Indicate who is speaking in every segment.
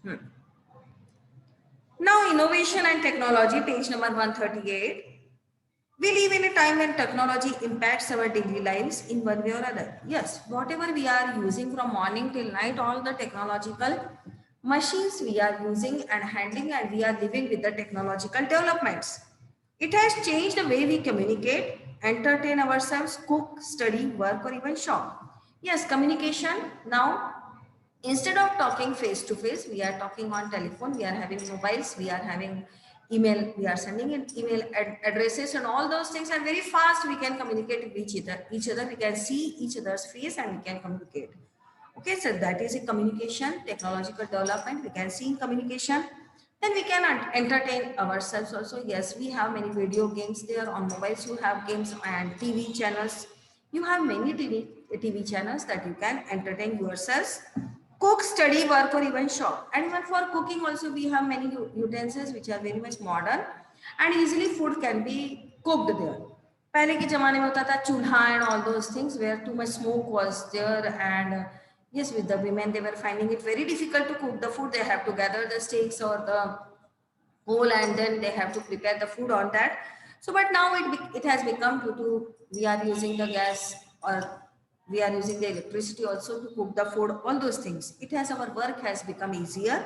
Speaker 1: Hmm. Now, innovation and technology, page number 138. We live in a time when technology impacts our daily lives in one way or other. Yes, whatever we are using from morning till night, all the technological machines we are using and handling, and we are living with the technological developments. It has changed the way we communicate, entertain ourselves, cook, study, work, or even shop. Yes, communication now, instead of talking face to face, we are talking on telephone, we are having mobiles, we are having email, we are sending in email addresses, and all those things are very fast. We can communicate with each other, we can see each other's face and we can communicate. Okay, so that is a communication technological development we can see in communication. Then we can entertain ourselves also. Yes, we have many video games there on mobiles, you have games and TV channels, you have many TV channels that you can entertain yourselves, cook, study, work, or even shop. And even for cooking also we have many utensils which are very much modern, and easily food can be cooked there. पहले के ज़माने में होता था चूल्हा and all those things where too much smoke was there, and yes, with the women they were finding it very difficult to cook the food. They have to gather the sticks or the coal and then they have to prepare the food on that. So but now it has become due to we are using the gas, or we are using the electricity also to cook the food, all those things. It has, our work has become easier.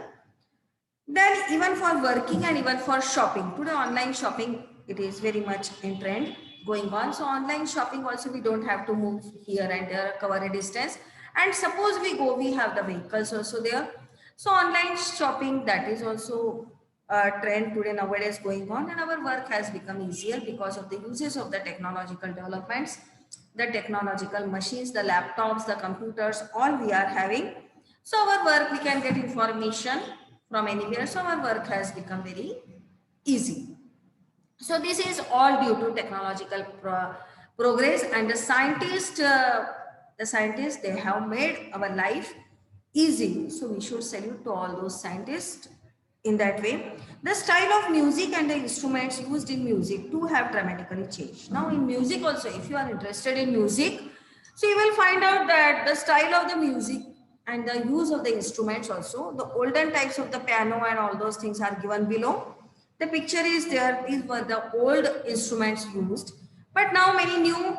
Speaker 1: Then even for working and even for shopping, today online shopping, it is very much in trend going on. So online shopping also, we don't have to move here and there, cover a distance. And suppose we go, we have the vehicles also there. So online shopping, that is also a trend today nowadays going on, and our work has become easier because of the uses of the technological developments, the technological machines, the laptops, the computers, all we are having. So our work, we can get information from anywhere. So our work has become very easy. So this is all due to technological progress, and the scientists, they have made our life easy. So we should salute to all those scientists in that way. The style of music and the instruments used in music too have dramatically changed. Now in music also, if you are interested in music, so you will find out that the style of the music and the use of the instruments also, the olden types of the piano and all those things are given below. The picture is there, these were the old instruments used, but now many new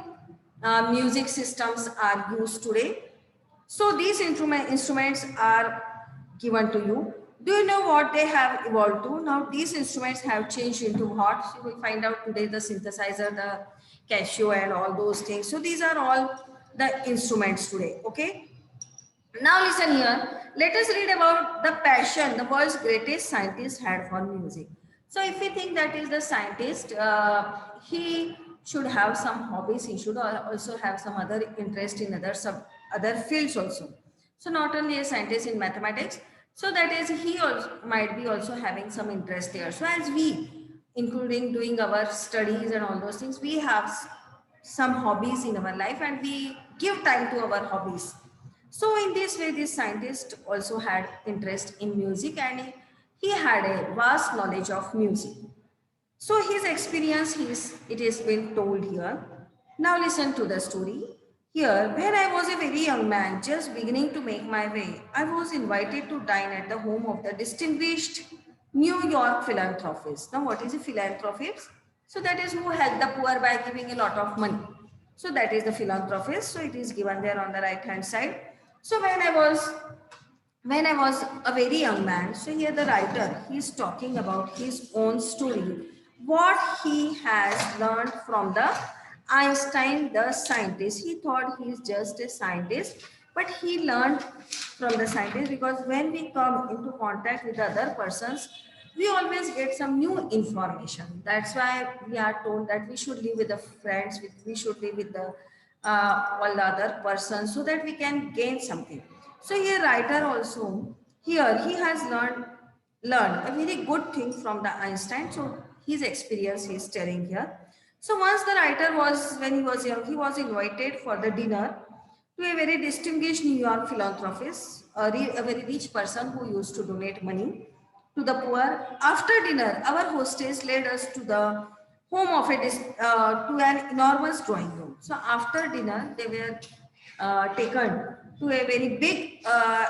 Speaker 1: music systems are used today. So these instruments are given to you. Do you know what they have evolved to? Now these instruments have changed into what? So you will find out today, the synthesizer, the Casio and all those things. So these are all the instruments today, okay? Now listen here, let us read about the passion the world's greatest scientist had for music. So if we think that is the scientist, he should have some hobbies, he should also have some other interest in other fields also. So not only a scientist in mathematics, so that is he also might be also having some interest there. So as we, including doing our studies and all those things, we have some hobbies in our life and we give time to our hobbies. So in this way, this scientist also had interest in music, and he had a vast knowledge of music. So his experience, it is been told here. Now listen to the story. Here, when I was a very young man, just beginning to make my way, I was invited to dine at the home of the distinguished New York philanthropist. Now, what is a philanthropist? So that is who help the poor by giving a lot of money. So that is the philanthropist. So it is given there on the right hand side. So when I was a very young man, so here the writer, he's talking about his own story, what he has learned from the Einstein, the scientist. He thought he's just a scientist, but he learned from the scientist, because when we come into contact with other persons, we always get some new information. That's why we are told that we should live with the friends, we should live with the all the other persons, so that we can gain something. So here writer also, here he has learned a very good thing from the Einstein. So his experience he is telling here. So once the writer was, when he was young, he was invited for the dinner to a very distinguished New York philanthropist, a very rich person who used to donate money to the poor. After dinner, our hostess led us to the home of to an enormous drawing room. So after dinner, they were taken to a very big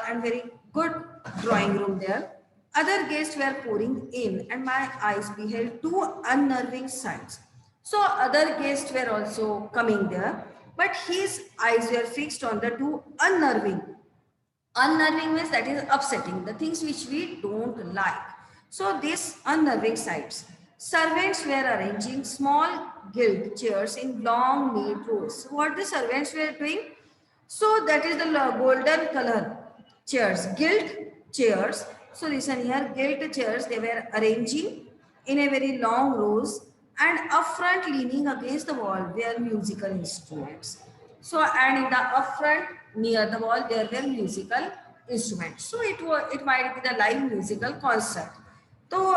Speaker 1: and very good drawing room there. Other guests were pouring in, and my eyes beheld two unnerving sights. So other guests were also coming there, but his eyes were fixed on the two unnerving. Unnerving means that is upsetting, the things which we don't like. So these unnerving sights. Servants were arranging small gilt chairs in long neat rows. So what the servants were doing? So that is the golden color chairs, gilt chairs. So listen here, gilt chairs they were arranging in a very long rows, and up front leaning against the wall were musical instruments. So and in the up front near the wall there were musical instruments. So it might be the live musical concert. So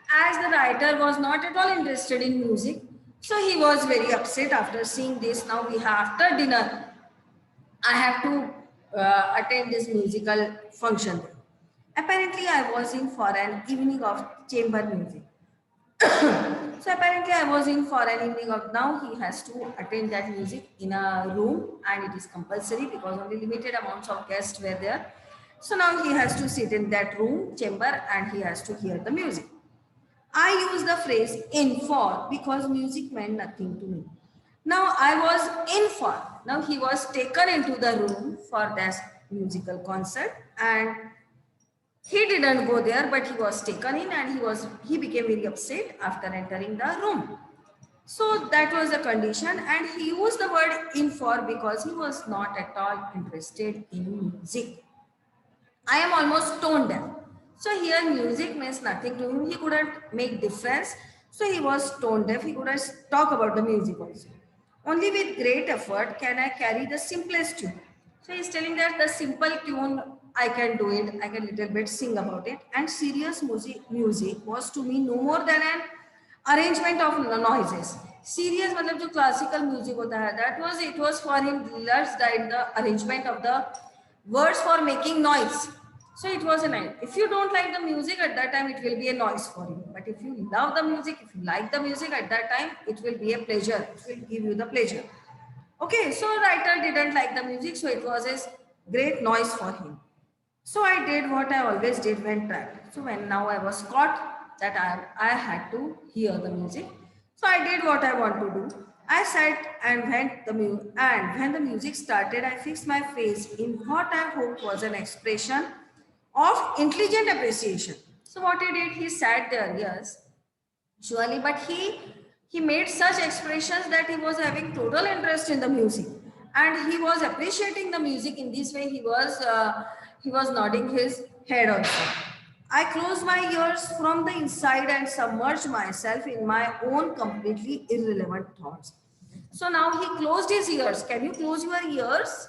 Speaker 1: as the writer was not at all interested in music, so he was very upset after seeing this. Now we have after dinner I have to attend this musical function. Apparently, I was in for an evening of chamber music. So apparently, I was in for an evening of now. He has to attend that music in a room, and it is compulsory because only limited amounts of guests were there. So now he has to sit in that room chamber and he has to hear the music. I use the phrase in for because music meant nothing to me. Now I was in for. Now he was taken into the room for that musical concert, and he didn't go there, but he was taken in, and he became very upset after entering the room. So that was the condition, and he used the word in for because he was not at all interested in music. I am almost tone deaf. So here music means nothing to him. He couldn't make difference. So he was tone deaf. He couldn't talk about the music also. Only with great effort can I carry the simplest tune. So he's telling that the simple tune I can do it. I can little bit sing about it. And serious music was to me no more than an arrangement of noises. Serious मतलब जो classical music होता है, that was it was for him less than the arrangement of the words for making noise. So it was a night. If you don't like the music at that time, it will be a noise for you. But if you love the music, if you like the music at that time, it will be a pleasure. It will give you the pleasure. Okay, so writer didn't like the music, so it was a great noise for him. So I did what I always did when trapped. So when now I was caught that I had to hear the music. So I did what I want to do. I sat and when the music started, I fixed my face in what I hoped was an expression of intelligent appreciation. So what he did, he sat there, yes, surely, but he made such expressions that he was having total interest in the music, and he was appreciating the music. In this way he was nodding his head also. I closed my ears from the inside and submerged myself in my own completely irrelevant thoughts. So now he closed his ears. Can you close your ears?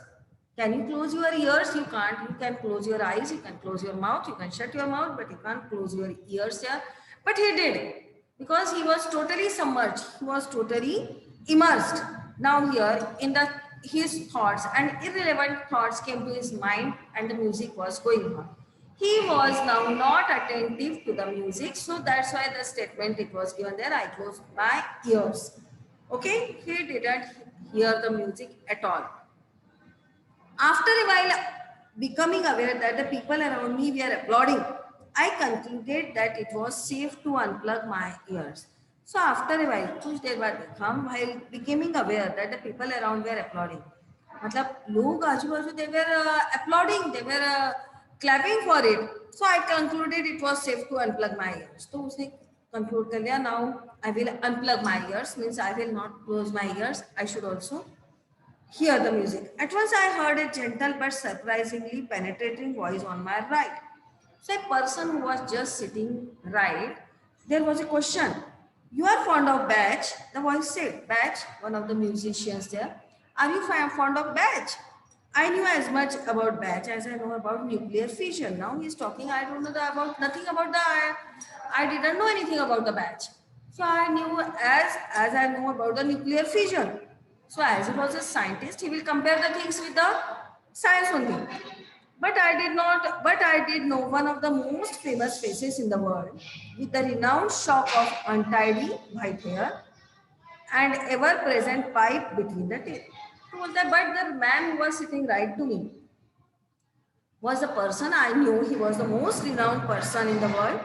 Speaker 1: Can you close your ears? You can't. You can close your eyes, you can close your mouth, you can shut your mouth, but you can't close your ears here. But he did because he was totally submerged. He was totally immersed. Now here in the his thoughts and irrelevant thoughts came to his mind and the music was going on. He was now not attentive to the music. So that's why the statement it was given there. I closed my ears. Okay, he didn't hear the music at all. After a while, becoming aware that the people around me were applauding, I concluded that it was safe to unplug my ears. So after a while, कुछ देर बाद हम while becoming aware that the people around were applauding, मतलब लोग आजू बाजू they were applauding, they were clapping for it. So I concluded it was safe to unplug my ears. तो उसने conclude कर लिया. Now I will unplug my ears, means I will not close my ears. I should also hear the music. At once I heard a gentle but surprisingly penetrating voice on my right. So a person who was just sitting right, there was a question. You are fond of Bach? The voice said. Bach, one of the musicians there. Are you fond of Bach? I knew as much about Bach as I know about nuclear fission. Now he's talking. I don't know about nothing about the. I didn't know anything about the Bach. So I knew as I know about the nuclear fission. So as he was a scientist, he will compare the things with the science only. But I did know one of the most famous faces in the world with the renowned shock of untidy white hair and ever-present pipe between the teeth. But the man who was sitting right to me, was the person I knew. He was the most renowned person in the world.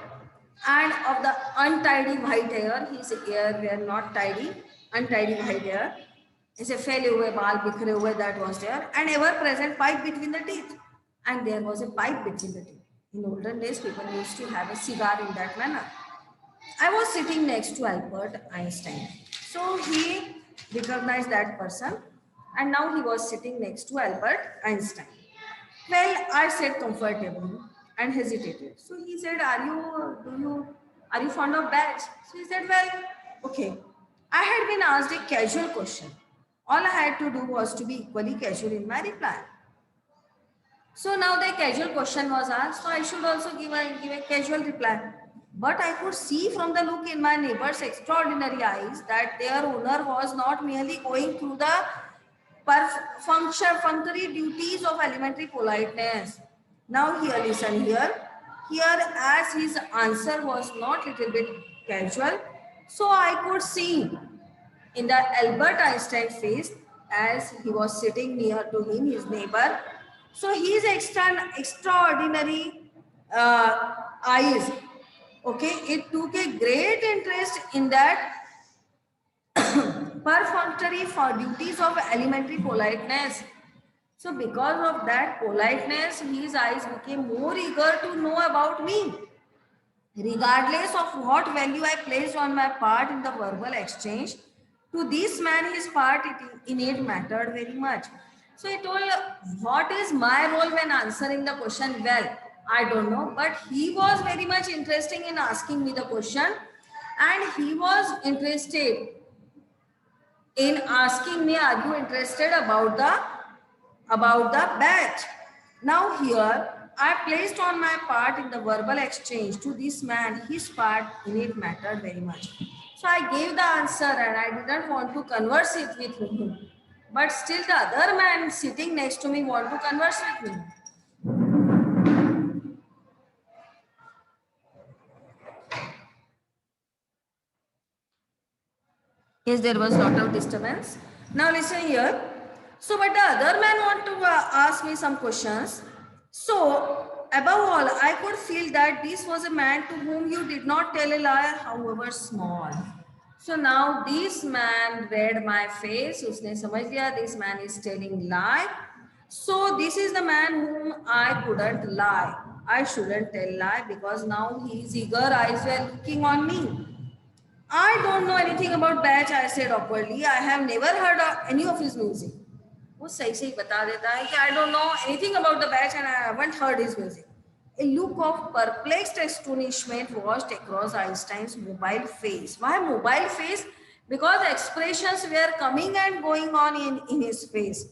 Speaker 1: And of the untidy white hair, his hair were not tidy, untidy white hair. ऐसे फैले हुए बाल बिखरे हुए, that was there, and ever present pipe between the teeth, and there was a pipe between the teeth. In olden days, people used to have a cigar in that manner. I was sitting next to Albert Einstein, so he recognized that person, and now he was sitting next to Albert Einstein. Well, I said comfortably and hesitated. So he said, are you fond of bats? So he said, well, okay. I had been asked a casual question. All I had to do was to be equally casual in my reply. So now the casual question was asked, so I should also give a casual reply. But I could see from the look in my neighbor's extraordinary eyes that their owner was not merely going through the perfunctory duties of elementary politeness. Now here, listen here. Here, as his answer was not little bit casual, so I could see in the Albert Einstein face as he was sitting near to him, his neighbor. So his extraordinary eyes, okay, it took a great interest in that perfunctory for duties of elementary politeness. So because of that politeness, his eyes became more eager to know about me. Regardless of what value I placed on my part in the verbal exchange, to this man his part in it mattered very much. So he told, what is my role when answering the question? Well, I don't know, but he was very much interested in asking me the question, and he was interested in asking me, are you interested about the batch? Now here I placed on my part in the verbal exchange to this man, his part in it mattered very much. So I gave the answer and I didn't want to converse it with him. But still the other man sitting next to me want to converse with me. Yes, there was lot of disturbance. Now listen here. So, but the other man want to ask me some questions. So, above all, I could feel that this was a man to whom you did not tell a lie, however small. So now this man read my face. उसने समझ लिया this man is telling lie. So this is the man whom I couldn't lie. I shouldn't tell lie because now his eager eyes were looking on me. I don't know anything about Bach, I said awkwardly. I have never heard of any of his music. वो सही सही बता देता है कि I don't know anything about the Bach and I haven't heard his music. A look of perplexed astonishment washed across Einstein's mobile face. Why mobile face? Because expressions were coming and going on in his face.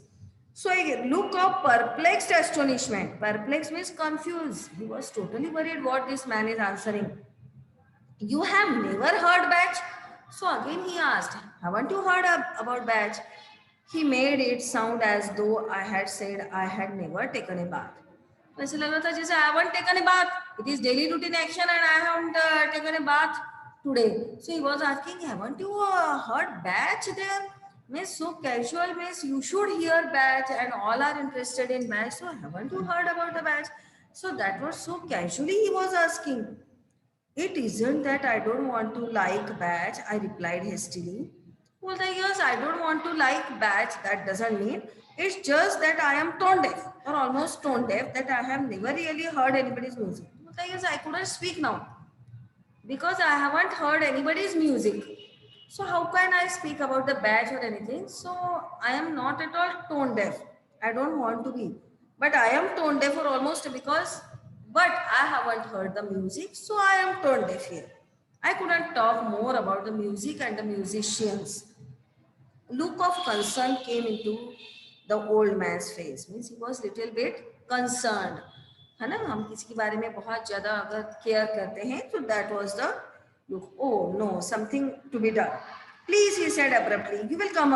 Speaker 1: So a look of perplexed astonishment. Perplexed means confused. He was totally worried what this man is answering. You have never heard Bach? So again he asked, haven't you heard about Bach? He made it sound as though I had said I had never taken a bath. वैसे लग रहा था जैसे I haven't taken a bath. It is daily routine action and I haven't taken a bath today. So he was asking, haven't you heard Bach there? Means so casual means you should hear Bach and all are interested in Bach. So haven't you heard about the Bach? So that was so casually he was asking. It isn't that I don't want to like Bach, I replied hastily. Well, yes, I don't want to like Bach, that doesn't mean. It's just that I am tone deaf or almost tone deaf, that I have never really heard anybody's music. Well, yes, I couldn't speak now because I haven't heard anybody's music. So how can I speak about the Bach or anything? So I am not at all tone deaf. I don't want to be. But I am tone deaf for almost but I haven't heard the music, so I am tone deaf here. I couldn't talk more about the music and the musicians. Look of concern came into the old man's face. Means he was little bit concerned. है ना, हम किसी के बारे में बहुत ज़्यादा अगर केयर करते हैं तो that was the look. Oh no, something to be done. Please, he said abruptly, you will come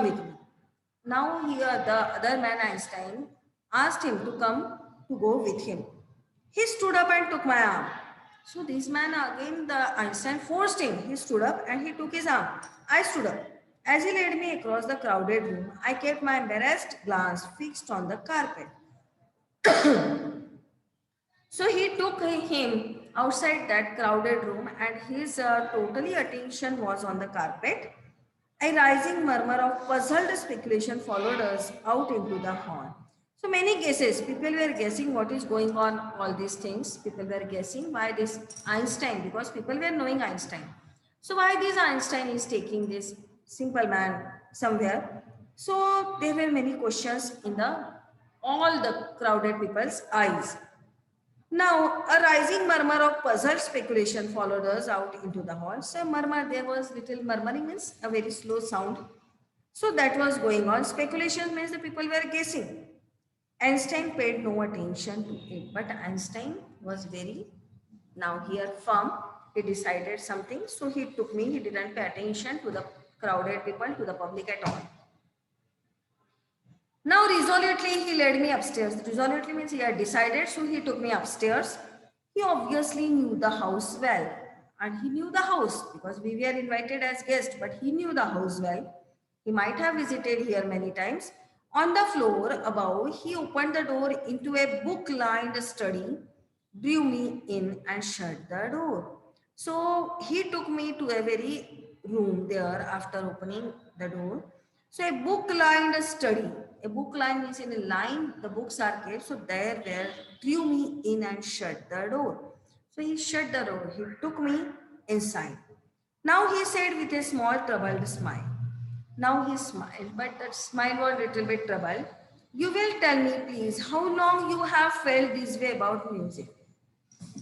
Speaker 1: with me. Now here the other man Einstein asked him to go with him. He stood up and took my arm. So this man again, the Einstein forced him. He stood up and he took his arm. I stood up. As he led me across the crowded room, I kept my embarrassed glance fixed on the carpet. So he took him outside that crowded room, and his totally attention was on the carpet. A rising murmur of puzzled speculation followed us out into the hall. So many guesses. People were guessing what is going on, all these things. People were guessing why this Einstein, because people were knowing Einstein. So why this Einstein is taking this simple man somewhere? So there were many questions in the all the crowded people's eyes. Now, a rising murmur of puzzled speculation followed us out into the hall. So, murmur, there was little murmuring, means a very slow sound. So, that was going on. Speculation means the people were guessing. Einstein paid no attention to it, but Einstein was very, now here, firm. He decided something. So, he took me, he didn't pay attention to the crowded people, to the public at all. Now, resolutely, he led me upstairs. Resolutely means he had decided, so he took me upstairs. He obviously knew the house well. And he knew the house because we were invited as guests, but he knew the house well. He might have visited here many times. On the floor above, he opened the door into a book-lined study, drew me in and shut the door. So he took me to a very room there after opening the door. So a book-lined study. A book line means in a line, the books are kept. So there drew me in and shut the door. So he shut the door. He took me inside. Now he said with a small troubled smile. Now he smiled, but that smile was a little bit troubled. You will tell me, please, how long you have felt this way about music?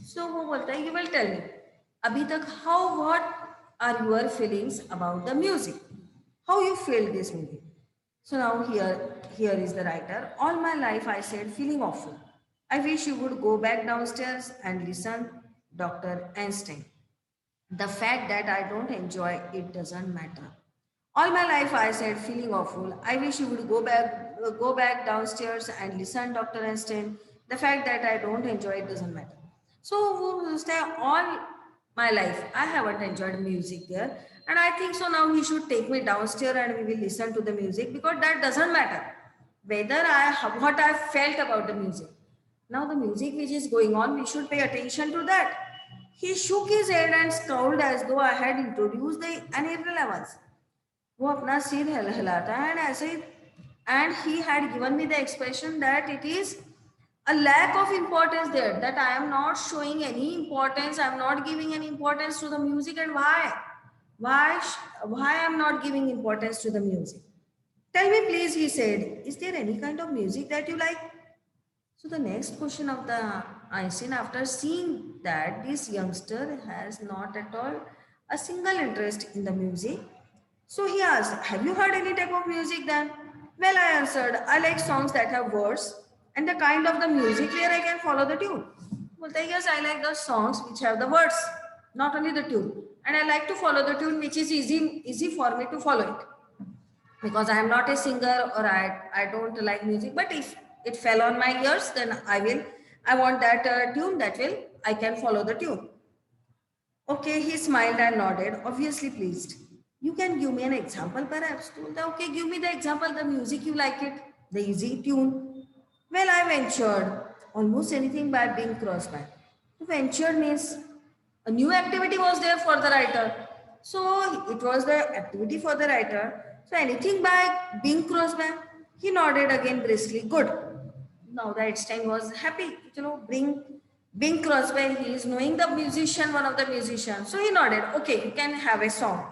Speaker 1: So वो बोलता है, you will tell me. अभी तक how what are your feelings about the music? How you feel this music? So now here is the writer. All my life I said feeling awful. I wish you would go back downstairs and listen, Dr. Einstein. The fact that I don't enjoy it doesn't matter. All my life I said feeling awful. I wish you would go back downstairs and listen, Dr. Einstein. The fact that I don't enjoy it doesn't matter. So वो सोचता है all my life I haven't enjoyed music there, and I think so now he should take me downstairs and we will listen to the music, because that doesn't matter whether what I felt about the music. Now the music which is going on, we should pay attention to that. He shook his head and scowled as though I had introduced an irrelevance. वो अपना सिर हिलाता है, and ऐसे ही, and he had given me the expression that it is a lack of importance there, that I am not showing any importance, I am not giving any importance to the music. And why I am not giving importance to the music? Tell me please, he said, is there any kind of music that you like? So the next question of the Einstein, after seeing that this youngster has not at all a single interest in the music, so he asked, have you heard any type of music then? Well, I answered, I like songs that have words and the kind of the music where I can follow the tune. Well, yes, I like the songs which have the words, not only the tune. And I like to follow the tune which is easy for me to follow it. Because I am not a singer, or I don't like music. But if it fell on my ears, then I want that tune I can follow the tune. Okay, he smiled and nodded, obviously pleased. You can give me an example perhaps. Okay, give me the example, the music you like it, the easy tune. Well, I ventured almost anything by Bing Crosby. Ventured means a new activity was there for the writer. So it was the activity for the writer. So anything by Bing Crosby. He nodded again briskly. Good. Now the Einstein was happy. Bing Crosby, he is knowing the musician, one of the musicians. So he nodded. Okay, you can have a song.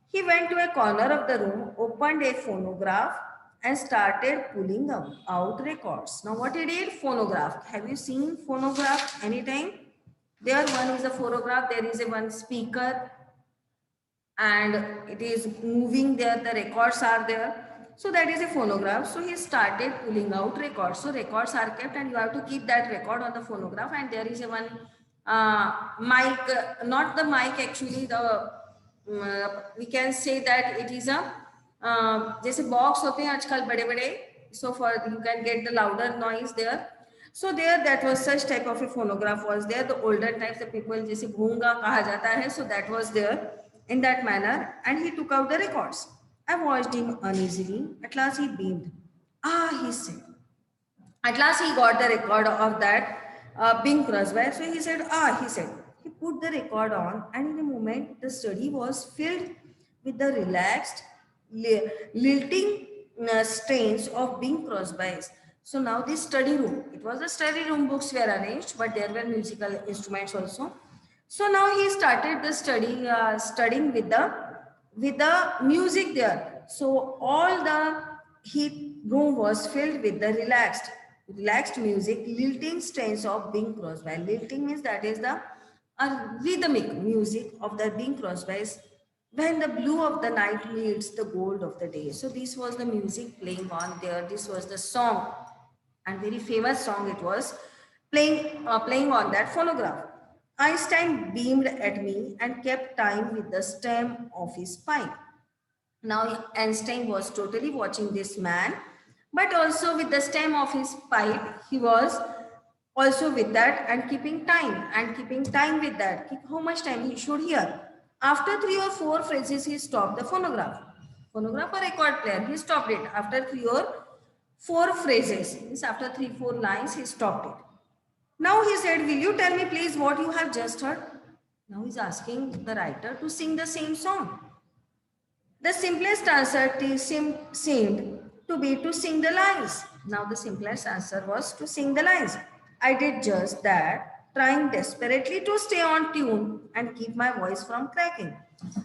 Speaker 1: He went to a corner of the room, opened a phonograph and started pulling out records. Now what he did? Phonograph. Have you seen phonograph anytime? There one is a phonograph, there is a one speaker and it is moving there, the records are there. So that is a phonograph. So he started pulling out records. So records are kept and you have to keep that record on the phonograph, and there is a one mic, not the mic actually, the we can say that it is a जैसे box होते हैं आजकल बड़े बड़े, so for you can get the louder noise there. So there that was such type of a phonograph was there. The older types the people जैसे भूंगा कहा जाता है, so that was there in that manner, and he took out the records. I watched him uneasily. At last he beamed. Ah, he said. At last he got the record of that Bing Crosby. So he put the record on, and in a moment, the study was filled with the relaxed, lilting strains of Bing Crosby's. So now this study room, it was a study room, books were arranged, but there were musical instruments also. So now he started the studying with the music there. So all the he room was filled with the relaxed music, lilting strains of Bing Crosby. Lilting means that is the rhythmic music of the Bing Crosby's when the blue of the night meets the gold of the day. So this was the music playing on there. This was the song, and very famous song it was, playing on that phonograph. Einstein beamed at me and kept time with the stem of his pipe. Now Einstein was totally watching this man, but also with the stem of his pipe, he was also with that and keeping time with that. How much time he should hear. After 3 or 4 phrases, he stopped the phonograph. Phonograph or record player, he stopped it. After 3 or 4 phrases, means after 3 or 4 lines, he stopped it. Now he said, will you tell me please what you have just heard? Now he's asking the writer to sing the same song. The simplest answer seemed to be to sing the lines. Now the simplest answer was to sing the lines. I did just that, trying desperately to stay on tune and keep my voice from cracking.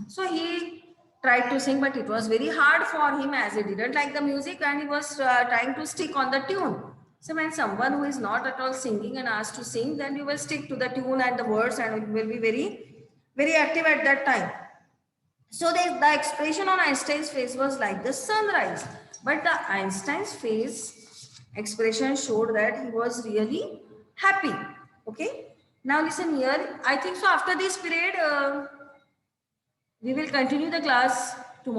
Speaker 1: So he tried to sing, but it was very hard for him as he didn't like the music and he was trying to stick on the tune. So when someone who is not at all singing and asked to sing, then you will stick to the tune and the words and it will be very active at that time. So the expression on Einstein's face was like the sunrise. But the Einstein's face expression showed that he was really happy. Okay. Now listen here. I think so after this period, we will continue the class tomorrow.